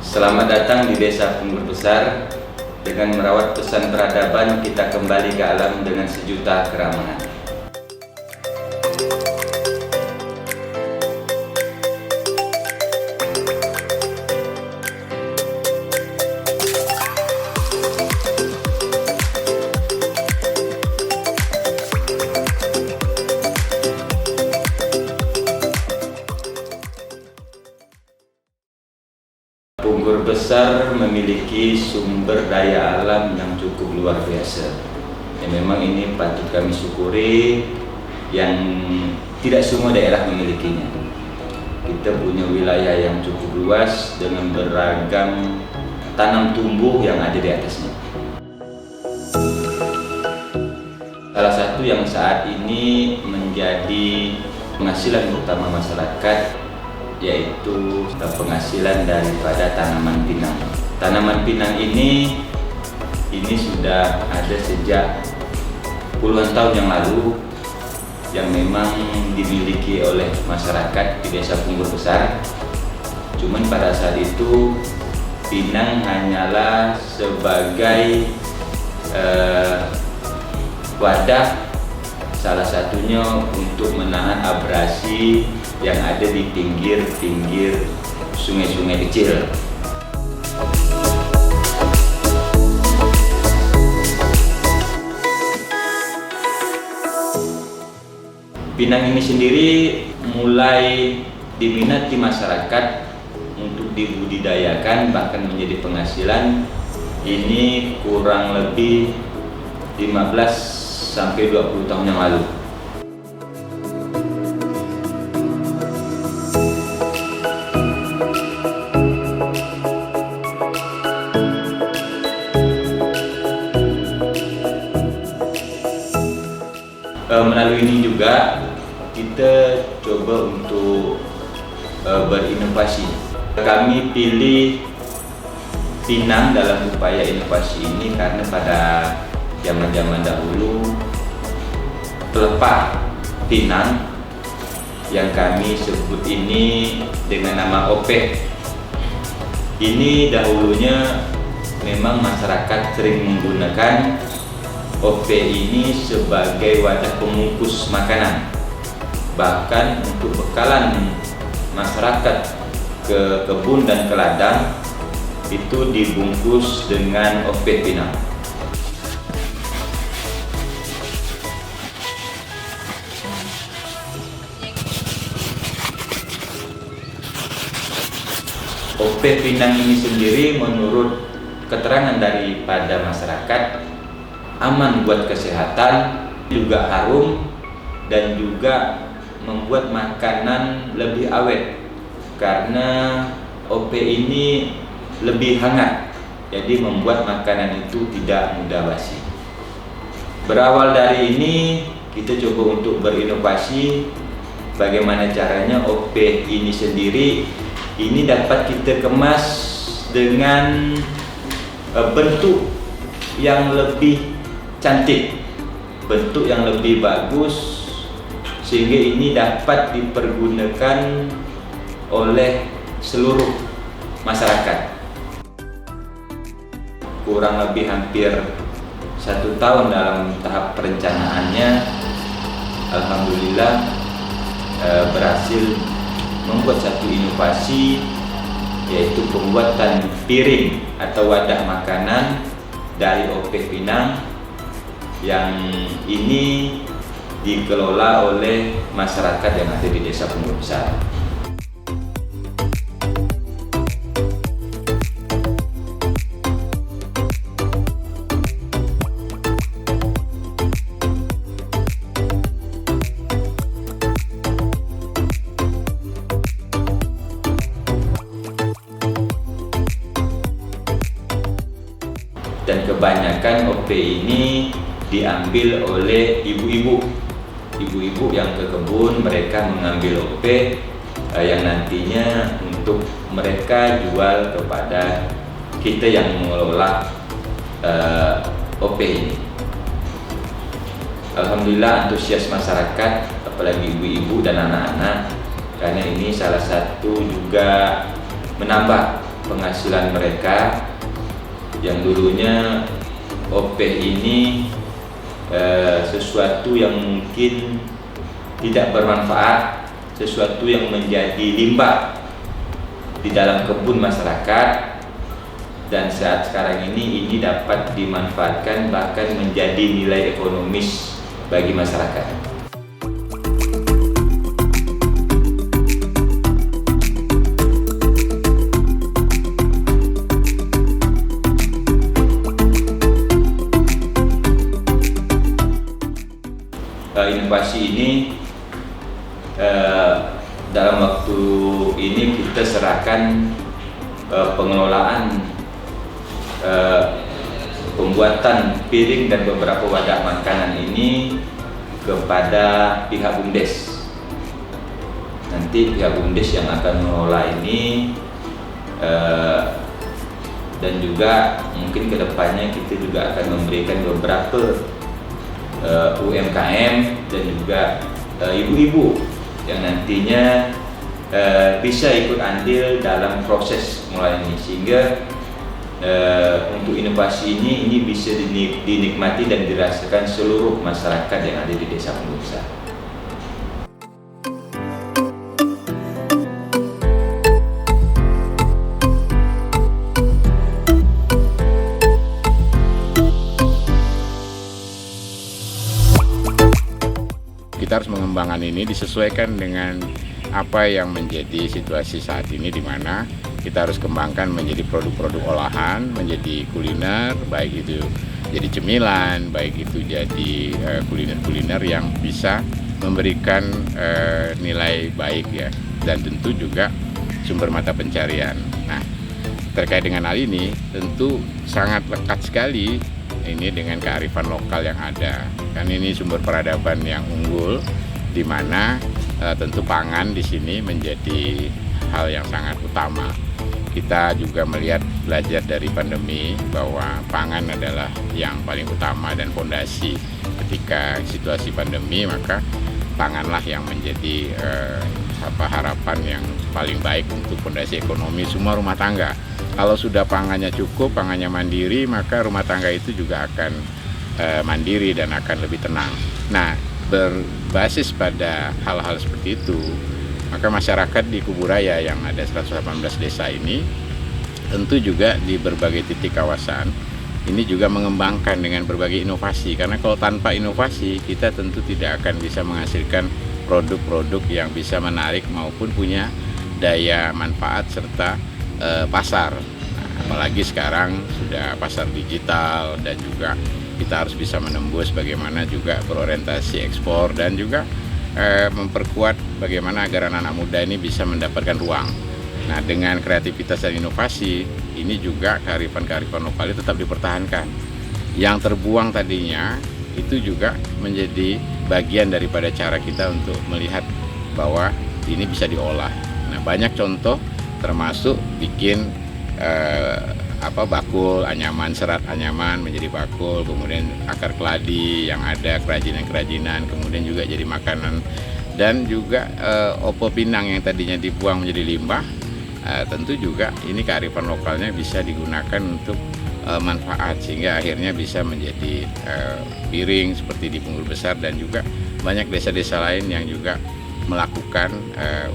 Selamat datang di Desa Punggur Besar. Dengan merawat pesan peradaban, kita kembali ke alam dengan sejuta keramahan. Punggur Besar memiliki sumber daya alam yang cukup luar biasa. Memang ini patut kami syukuri, yang tidak semua daerah memilikinya. Kita punya wilayah yang cukup luas dengan beragam tanam tumbuh yang ada di atasnya. Salah satu yang saat ini menjadi penghasilan utama masyarakat yaitu penghasilan daripada tanaman pinang. Tanaman pinang ini sudah ada sejak puluhan tahun yang lalu, yang memang dimiliki oleh masyarakat di Desa Punggur Besar. Cuman pada saat itu pinang hanyalah sebagai wadah, salah satunya untuk menahan abrasi yang ada di pinggir-pinggir sungai-sungai kecil. Pinang ini sendiri mulai diminati masyarakat untuk dibudidayakan, bahkan menjadi penghasilan. Ini kurang lebih 15 sampai 20 tahun yang lalu. Melalui ini juga kita coba untuk berinovasi. Kami pilih pinang dalam upaya inovasi ini karena pada zaman-zaman dahulu pelepah pinang yang kami sebut ini dengan nama opeh ini dahulunya memang masyarakat sering menggunakan opeh ini sebagai wadah pembungkus makanan. Bahkan untuk bekalan masyarakat ke kebun dan ke ladang itu dibungkus dengan opeh pinang. Opeh pinang ini sendiri menurut keterangan daripada masyarakat aman buat kesehatan, juga harum, dan juga membuat makanan lebih awet karena opeh ini lebih hangat, jadi membuat makanan itu tidak mudah basi. Berawal dari ini kita coba untuk berinovasi bagaimana caranya opeh ini sendiri ini dapat kita kemas dengan bentuk yang lebih cantik, bentuk yang lebih bagus, sehingga ini dapat dipergunakan oleh seluruh masyarakat. Kurang lebih hampir 1 tahun dalam tahap perencanaannya, alhamdulillah berhasil membuat satu inovasi, yaitu pembuatan piring atau wadah makanan dari opeh pinang yang ini dikelola oleh masyarakat yang ada di Desa Punggur Besar. Dan kebanyakan opeh ini diambil oleh ibu-ibu yang ke kebun. Mereka mengambil opeh yang nantinya untuk mereka jual kepada kita yang mengelola opeh ini. Alhamdulillah antusias masyarakat, apalagi ibu-ibu dan anak-anak, karena ini salah satu juga menambah penghasilan mereka yang dulunya OP ini sesuatu yang mungkin tidak bermanfaat, sesuatu yang menjadi limbah di dalam kebun masyarakat, dan saat sekarang ini dapat dimanfaatkan bahkan menjadi nilai ekonomis bagi masyarakat. Inovasi ini dalam waktu ini kita serahkan pengelolaan pembuatan piring dan beberapa wadah makanan ini kepada pihak BUMDes. Nanti pihak BUMDes yang akan mengelola ini, dan juga mungkin kedepannya kita juga akan memberikan beberapa UMKM dan juga ibu-ibu yang nantinya bisa ikut andil dalam proses mulai ini, sehingga untuk inovasi ini bisa dinikmati dan dirasakan seluruh masyarakat yang ada di Desa Punggur Besar. Kita harus mengembangkan ini disesuaikan dengan apa yang menjadi situasi saat ini, di mana kita harus kembangkan menjadi produk-produk olahan, menjadi kuliner, baik itu jadi cemilan, baik itu jadi kuliner-kuliner yang bisa memberikan nilai baik ya, dan tentu juga sumber mata pencarian. Nah, terkait dengan hal ini tentu sangat lekat sekali ini dengan kearifan lokal yang ada. Kan ini sumber peradaban yang unggul, di mana tentu pangan di sini menjadi hal yang sangat utama. Kita juga belajar dari pandemi bahwa pangan adalah yang paling utama dan fondasi. Ketika situasi pandemi, maka panganlah yang menjadi harapan yang paling baik untuk fondasi ekonomi semua rumah tangga. Kalau sudah pangannya cukup, pangannya mandiri, maka rumah tangga itu juga akan mandiri dan akan lebih tenang. Nah, berbasis pada hal-hal seperti itu, maka masyarakat di Kuburaya yang ada 118 desa ini tentu juga di berbagai titik kawasan ini juga mengembangkan dengan berbagai inovasi, karena kalau tanpa inovasi kita tentu tidak akan bisa menghasilkan produk-produk yang bisa menarik maupun punya daya manfaat serta pasar. Nah, apalagi sekarang sudah pasar digital, dan juga kita harus bisa menembus bagaimana juga berorientasi ekspor, dan juga memperkuat bagaimana agar anak-anak muda ini bisa mendapatkan ruang. Nah, dengan kreativitas dan inovasi ini juga kearifan-kearifan lokal itu tetap dipertahankan. Yang terbuang tadinya itu juga menjadi bagian daripada cara kita untuk melihat bahwa ini bisa diolah. Nah, banyak contoh termasuk bikin bakul anyaman, serat anyaman menjadi bakul, kemudian akar keladi yang ada kerajinan-kerajinan, kemudian juga jadi makanan, dan juga opo pinang yang tadinya dibuang menjadi limbah, tentu juga ini kearifan lokalnya bisa digunakan untuk manfaat, sehingga akhirnya bisa menjadi piring seperti di Punggur Besar, dan juga banyak desa-desa lain yang juga melakukan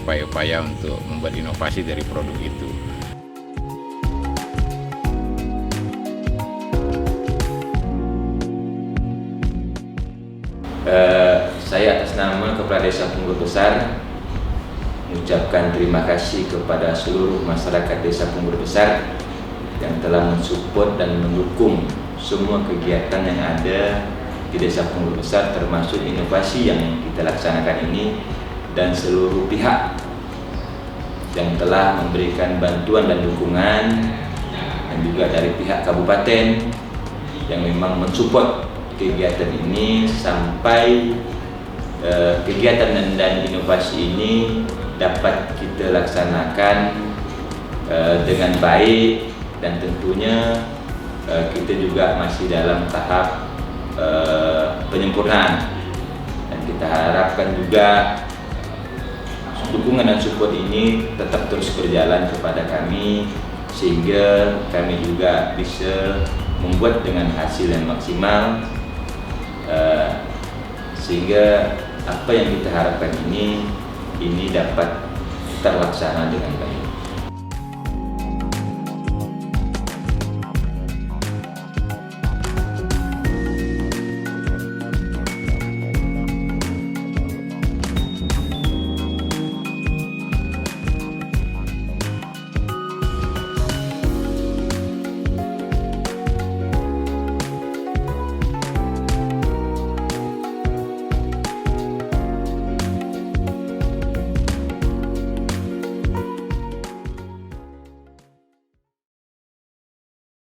upaya-upaya untuk membuat inovasi dari produk itu. Saya atas nama Kepala Desa Punggur Besar mengucapkan terima kasih kepada seluruh masyarakat Desa Punggur Besar yang telah mensupport dan mendukung semua kegiatan yang ada di Desa Punggur Besar, termasuk inovasi yang kita laksanakan ini, dan seluruh pihak yang telah memberikan bantuan dan dukungan, dan juga dari pihak kabupaten yang memang mensupport kegiatan ini sampai kegiatan dan inovasi ini dapat kita laksanakan dengan baik, dan tentunya kita juga masih dalam tahap penyempurnaan, dan kita harapkan juga dukungan dan support ini tetap terus berjalan kepada kami sehingga kami juga bisa membuat dengan hasil yang maksimal, sehingga apa yang kita harapkan ini dapat terlaksana dengan baik.